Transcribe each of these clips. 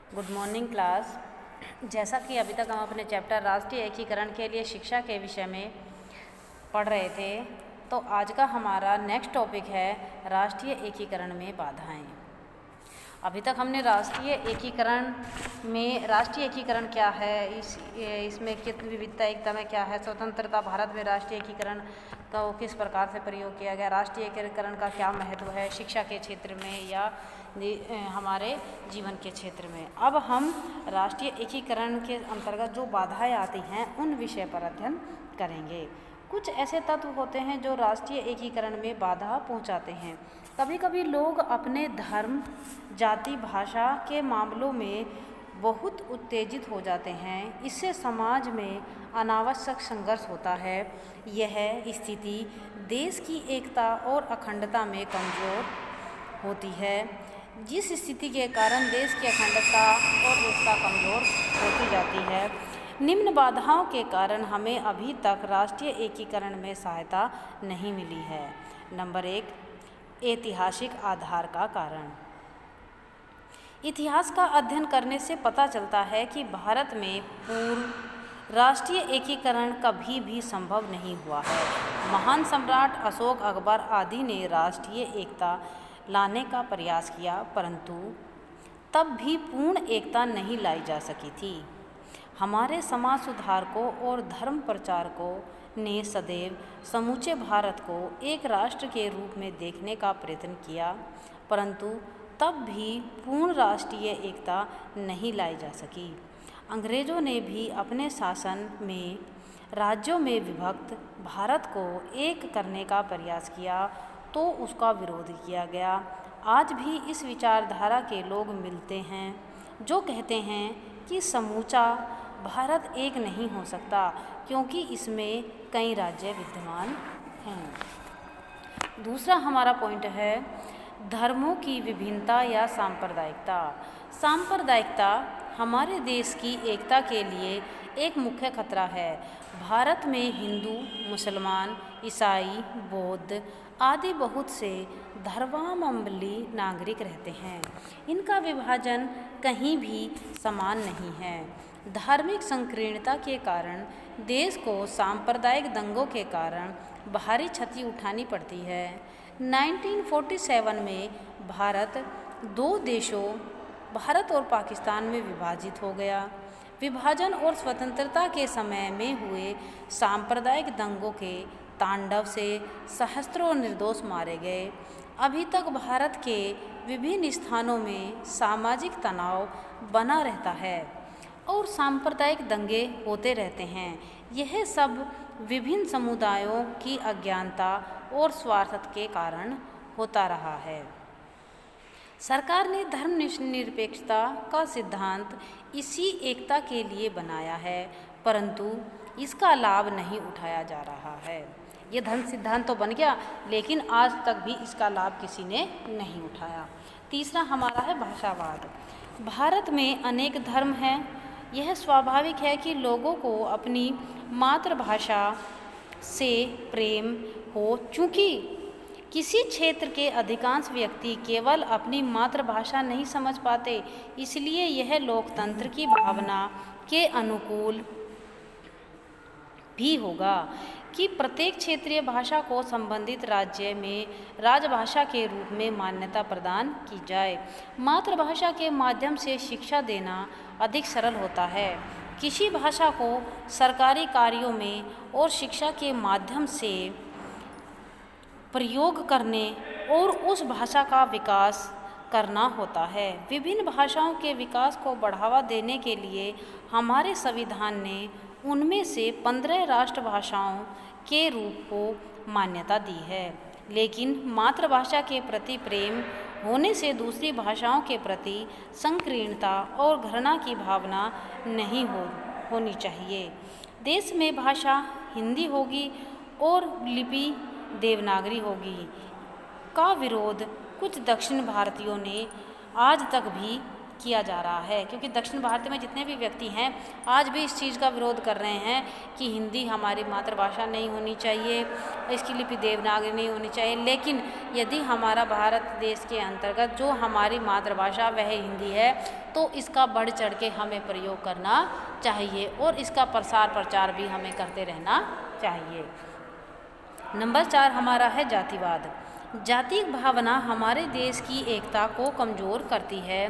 Good morning class. जैसा कि अभी तक हम अपने चैप्टर राष्ट्रीय एकीकरण के लिए शिक्षा के विषय में पढ़ रहे थे, तो आज का हमारा नेक्स्ट टॉपिक है राष्ट्रीय एकीकरण में बाधाएं। अभी तक हमने राष्ट्रीय एकीकरण क्या है, इसमें कितनी विविधता एकता में क्या है, स्वतंत्रता भारत में राष्ट्रीय एकीकरण का किस प्रकार से प्रयोग किया गया, राष्ट्रीय एकीकरण का क्या महत्व है शिक्षा के क्षेत्र में या हमारे जीवन के क्षेत्र में। अब हम राष्ट्रीय एकीकरण के अंतर्गत जो बाधाएं आती हैं उन विषय पर अध्ययन करेंगे। कुछ ऐसे तत्व होते हैं जो राष्ट्रीय एकीकरण में बाधा पहुंचाते हैं। कभी कभी लोग अपने धर्म, जाति, भाषा के मामलों में बहुत उत्तेजित हो जाते हैं। इससे समाज में अनावश्यक संघर्ष होता है। यह स्थिति देश की एकता और अखंडता में कमज़ोर होती है, जिस स्थिति के कारण देश की अखंडता और एकता कमज़ोर होती जाती है। निम्न बाधाओं के कारण हमें अभी तक राष्ट्रीय एकीकरण में सहायता नहीं मिली है। नंबर 1, ऐतिहासिक आधार का कारण। इतिहास का अध्ययन करने से पता चलता है कि भारत में पूर्व राष्ट्रीय एकीकरण कभी भी संभव नहीं हुआ है। महान सम्राट अशोक, अकबर आदि ने राष्ट्रीय एकता लाने का प्रयास किया, परंतु तब भी पूर्ण एकता नहीं लाई जा सकी थी। हमारे समाज सुधारकों और धर्म प्रचारकों ने सदैव समूचे भारत को एक राष्ट्र के रूप में देखने का प्रयत्न किया, परंतु तब भी पूर्ण राष्ट्रीय एकता नहीं लाई जा सकी। अंग्रेज़ों ने भी अपने शासन में राज्यों में विभक्त भारत को एक करने का प्रयास किया, तो उसका विरोध किया गया। आज भी इस विचारधारा के लोग मिलते हैं जो कहते हैं कि समूचा भारत एक नहीं हो सकता क्योंकि इसमें कई राज्य विद्यमान हैं। दूसरा हमारा पॉइंट है धर्मों की विभिन्नता या सांप्रदायिकता। सांप्रदायिकता हमारे देश की एकता के लिए एक मुख्य खतरा है। भारत में हिंदू, मुसलमान, ईसाई, बौद्ध आदि बहुत से धर्मावलंबी नागरिक रहते हैं। इनका विभाजन कहीं भी समान नहीं है। धार्मिक संकीर्णता के कारण देश को सांप्रदायिक दंगों के कारण भारी क्षति उठानी पड़ती है। 1947 में भारत दो देशों, भारत और पाकिस्तान में विभाजित हो गया। विभाजन और स्वतंत्रता के समय में हुए सांप्रदायिक दंगों के तांडव से सहस्त्रों निर्दोष मारे गए। अभी तक भारत के विभिन्न स्थानों में सामाजिक तनाव बना रहता है और सांप्रदायिक दंगे होते रहते हैं। यह सब विभिन्न समुदायों की अज्ञानता और स्वार्थ के कारण होता रहा है। सरकार ने धर्मनिरपेक्षता का सिद्धांत इसी एकता के लिए बनाया है, परंतु इसका लाभ नहीं उठाया जा रहा है। ये धर्म सिद्धांत तो बन गया, लेकिन आज तक भी इसका लाभ किसी ने नहीं उठाया। तीसरा हमारा है भाषावाद। भारत में अनेक धर्म हैं। यह स्वाभाविक है कि लोगों को अपनी मातृभाषा से प्रेम हो। चूँकि किसी क्षेत्र के अधिकांश व्यक्ति केवल अपनी मातृभाषा नहीं समझ पाते, इसलिए यह लोकतंत्र की भावना के अनुकूल भी होगा कि प्रत्येक क्षेत्रीय भाषा को संबंधित राज्य में राजभाषा के रूप में मान्यता प्रदान की जाए। मातृभाषा के माध्यम से शिक्षा देना अधिक सरल होता है। किसी भाषा को सरकारी कार्यों में और शिक्षा के माध्यम से प्रयोग करने और उस भाषा का विकास करना होता है। विभिन्न भाषाओं के विकास को बढ़ावा देने के लिए हमारे संविधान ने उनमें से 15 राष्ट्रभाषाओं के रूप को मान्यता दी है, लेकिन मातृभाषा के प्रति प्रेम होने से दूसरी भाषाओं के प्रति संकीर्णता और घृणा की भावना नहीं होनी चाहिए। देश में भाषा हिंदी होगी और लिपि देवनागरी होगी का विरोध कुछ दक्षिण भारतीयों ने आज तक भी किया जा रहा है, क्योंकि दक्षिण भारत में जितने भी व्यक्ति हैं आज भी इस चीज़ का विरोध कर रहे हैं कि हिंदी हमारी मातृभाषा नहीं होनी चाहिए, इसकी लिपि देवनागरी नहीं होनी चाहिए। लेकिन यदि हमारा भारत देश के अंतर्गत जो हमारी मातृभाषा वह हिंदी है तो इसका बढ़ चढ़ के हमें प्रयोग करना चाहिए और इसका प्रसार प्रचार भी हमें करते रहना चाहिए। नंबर 4 हमारा है जातिवाद। जाति भावना हमारे देश की एकता को कमज़ोर करती है।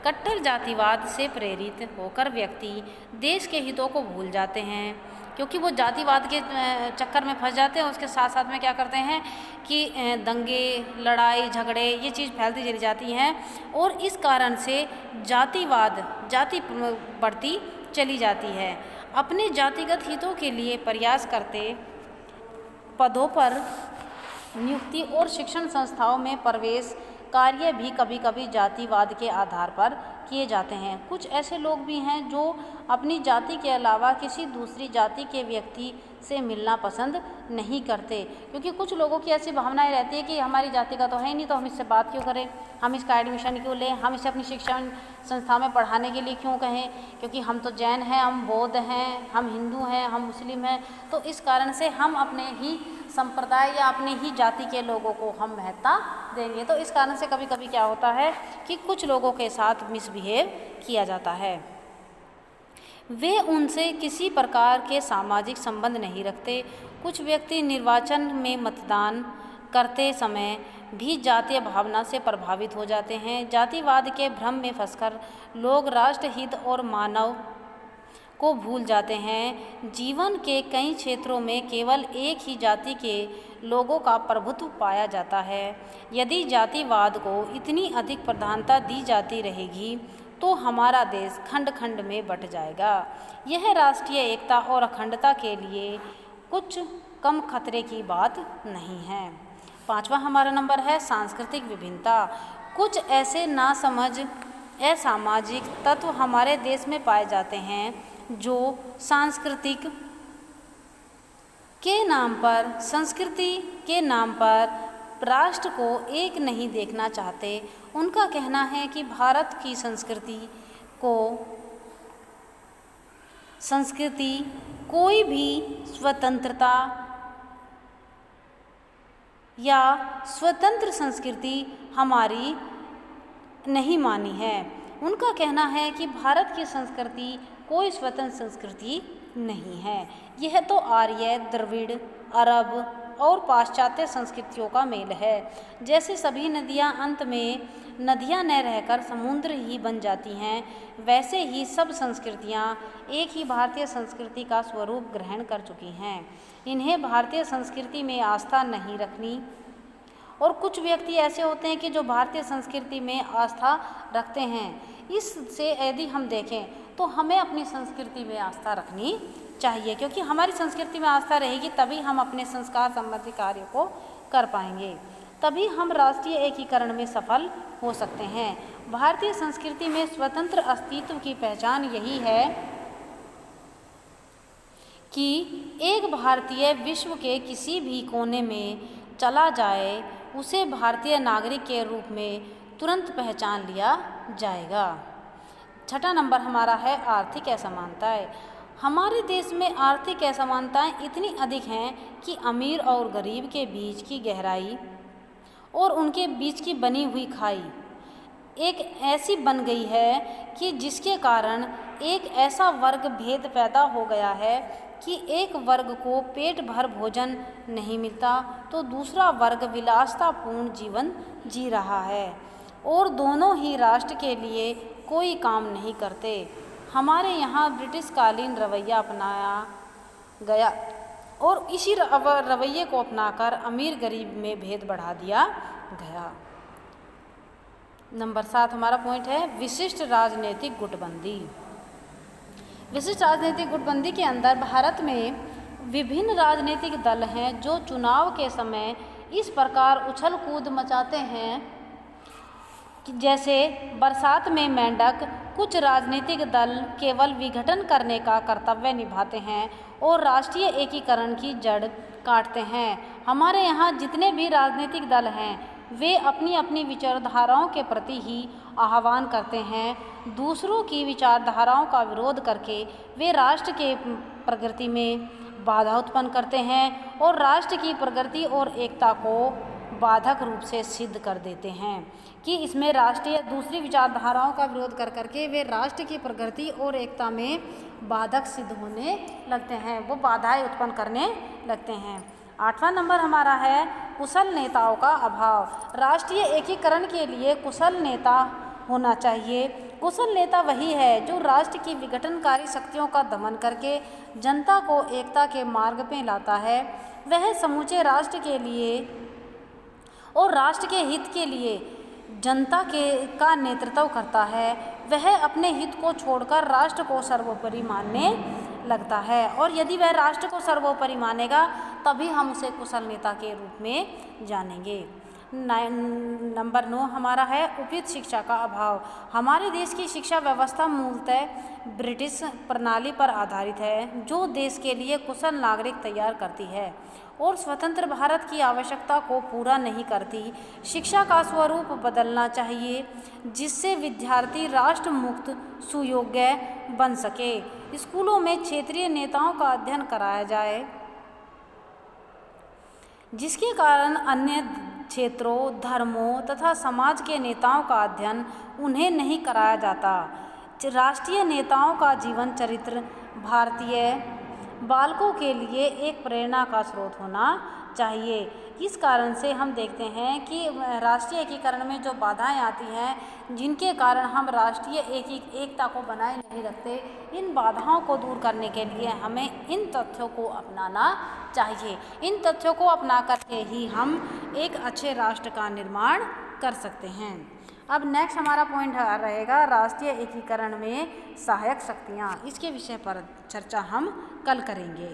कट्टर जातिवाद से प्रेरित होकर व्यक्ति देश के हितों को भूल जाते हैं, क्योंकि वो जातिवाद के चक्कर में फंस जाते हैं। उसके साथ साथ में क्या करते हैं कि दंगे, लड़ाई, झगड़े ये चीज़ फैलती चली जाती हैं और इस कारण से जाति बढ़ती चली जाती है। अपने जातिगत हितों के लिए प्रयास करते पदों पर नियुक्ति और शिक्षण संस्थाओं में प्रवेश कार्य भी कभी कभी जातिवाद के आधार पर किए जाते हैं। कुछ ऐसे लोग भी हैं जो अपनी जाति के अलावा किसी दूसरी जाति के व्यक्ति से मिलना पसंद नहीं करते, क्योंकि कुछ लोगों की ऐसी भावनाएं रहती है कि हमारी जाति का तो है नहीं तो हम इससे बात क्यों करें, हम इसका एडमिशन क्यों लें, हम इसे अपनी शिक्षण संस्था में पढ़ाने के लिए क्यों कहें, क्योंकि हम तो जैन हैं, हम बौद्ध हैं, हम हिंदू हैं, हम मुस्लिम हैं। तो इस कारण से हम अपने ही संप्रदाय या अपनी ही जाति के लोगों को हम महत्ता देंगे। तो इस कारण से कभी कभी क्या होता है कि कुछ लोगों के साथ मिसबिहेव किया जाता है। वे उनसे किसी प्रकार के सामाजिक संबंध नहीं रखते। कुछ व्यक्ति निर्वाचन में मतदान करते समय भी जातीय भावना से प्रभावित हो जाते हैं। जातिवाद के भ्रम में फंसकर लोग राष्ट्रहित और मानव को भूल जाते हैं। जीवन के कई क्षेत्रों में केवल एक ही जाति के लोगों का प्रभुत्व पाया जाता है। यदि जातिवाद को इतनी अधिक प्रधानता दी जाती रहेगी तो हमारा देश खंड खंड में बंट जाएगा। यह राष्ट्रीय एकता और अखंडता के लिए कुछ कम खतरे की बात नहीं है। 5वां हमारा नंबर है सांस्कृतिक विभिन्नता। कुछ ऐसे नासमझ असामाजिक तत्व हमारे देश में पाए जाते हैं जो संस्कृति के नाम पर राष्ट्र को एक नहीं देखना चाहते। उनका कहना है कि भारत की संस्कृति कोई भी स्वतंत्रता या स्वतंत्र संस्कृति हमारी नहीं मानी है। उनका कहना है कि भारत की संस्कृति कोई स्वतंत्र संस्कृति नहीं है, यह तो आर्य, द्रविड़, अरब और पाश्चात्य संस्कृतियों का मेल है। जैसे सभी नदियाँ अंत में नदियाँ न रहकर समुद्र ही बन जाती हैं, वैसे ही सब संस्कृतियाँ एक ही भारतीय संस्कृति का स्वरूप ग्रहण कर चुकी हैं। इन्हें भारतीय संस्कृति में आस्था नहीं रखनी। और कुछ व्यक्ति ऐसे होते हैं कि जो भारतीय संस्कृति में आस्था रखते हैं। इससे यदि हम देखें तो हमें अपनी संस्कृति में आस्था रखनी चाहिए, क्योंकि हमारी संस्कृति में आस्था रहेगी तभी हम अपने संस्कार संबंधी कार्य को कर पाएंगे, तभी हम राष्ट्रीय एकीकरण में सफल हो सकते हैं। भारतीय संस्कृति में स्वतंत्र अस्तित्व की पहचान यही है कि एक भारतीय विश्व के किसी भी कोने में चला जाए उसे भारतीय नागरिक के रूप में तुरंत पहचान लिया जाएगा। 6वां नंबर हमारा है आर्थिक असमानताएं। हमारे देश में आर्थिक असमानताएं इतनी अधिक हैं कि अमीर और गरीब के बीच की गहराई और उनके बीच की बनी हुई खाई एक ऐसी बन गई है कि जिसके कारण एक ऐसा वर्ग भेद पैदा हो गया है कि एक वर्ग को पेट भर भोजन नहीं मिलता तो दूसरा वर्ग विलासतापूर्ण जीवन जी रहा है और दोनों ही राष्ट्र के लिए कोई काम नहीं करते। हमारे यहाँ ब्रिटिश कालीन रवैया अपनाया गया और इसी रवैये को अपनाकर अमीर गरीब में भेद बढ़ा दिया गया। नंबर 7 हमारा पॉइंट है विशिष्ट राजनीतिक गुटबंदी। विशिष्ट राजनीतिक गुटबंदी के अंदर भारत में विभिन्न राजनीतिक दल हैं जो चुनाव के समय इस प्रकार उछल कूद मचाते हैं कि जैसे बरसात में मेंढक। कुछ राजनीतिक दल केवल विघटन करने का कर्तव्य निभाते हैं और राष्ट्रीय एकीकरण की जड़ काटते हैं। हमारे यहाँ जितने भी राजनीतिक दल हैं वे अपनी अपनी विचारधाराओं के प्रति ही आह्वान करते हैं। दूसरों की विचारधाराओं का विरोध करके वे राष्ट्र के प्रगति में बाधा उत्पन्न करते हैं और राष्ट्र की प्रगति और एकता को बाधक रूप से सिद्ध कर देते हैं कि इसमें राष्ट्रीय दूसरी विचारधाराओं का विरोध कर करके वे राष्ट्र की प्रगति और एकता में बाधक सिद्ध होने लगते हैं, वो बाधाएं उत्पन्न करने लगते हैं। 8वां नंबर हमारा है कुशल नेताओं का अभाव। राष्ट्रीय एकीकरण के लिए कुशल नेता होना चाहिए। कुशल नेता वही है जो राष्ट्र की विघटनकारी शक्तियों का दमन करके जनता को एकता के मार्ग पे लाता है। वह समूचे राष्ट्र के लिए और राष्ट्र के हित के लिए जनता का नेतृत्व करता है। वह अपने हित को छोड़कर राष्ट्र को सर्वोपरि मानने लगता है और यदि वह राष्ट्र को सर्वोपरि मानेगा तभी हम उसे कुशल नेता के रूप में जानेंगे। नंबर 9 हमारा है उपयुक्त शिक्षा का अभाव। हमारे देश की शिक्षा व्यवस्था मूलतः ब्रिटिश प्रणाली पर आधारित है जो देश के लिए कुशल नागरिक तैयार करती है और स्वतंत्र भारत की आवश्यकता को पूरा नहीं करती। शिक्षा का स्वरूप बदलना चाहिए जिससे विद्यार्थी राष्ट्र मुक्त सुयोग्य बन सके। स्कूलों में क्षेत्रीय नेताओं का अध्ययन कराया जाए जिसके कारण अन्य क्षेत्रों, धर्मों तथा समाज के नेताओं का अध्ययन उन्हें नहीं कराया जाता। राष्ट्रीय नेताओं का जीवन चरित्र भारतीय बालकों के लिए एक प्रेरणा का स्रोत होना चाहिए। इस कारण से हम देखते हैं कि राष्ट्रीय एकीकरण में जो बाधाएं आती हैं जिनके कारण हम राष्ट्रीय एकता को बनाए नहीं रखते, इन बाधाओं को दूर करने के लिए हमें इन तथ्यों को अपनाना चाहिए। इन तथ्यों को अपना करके ही हम एक अच्छे राष्ट्र का निर्माण कर सकते हैं। अब नेक्स्ट हमारा पॉइंट रहेगा राष्ट्रीय एकीकरण में सहायक शक्तियाँ। इसके विषय पर चर्चा हम कल करेंगे।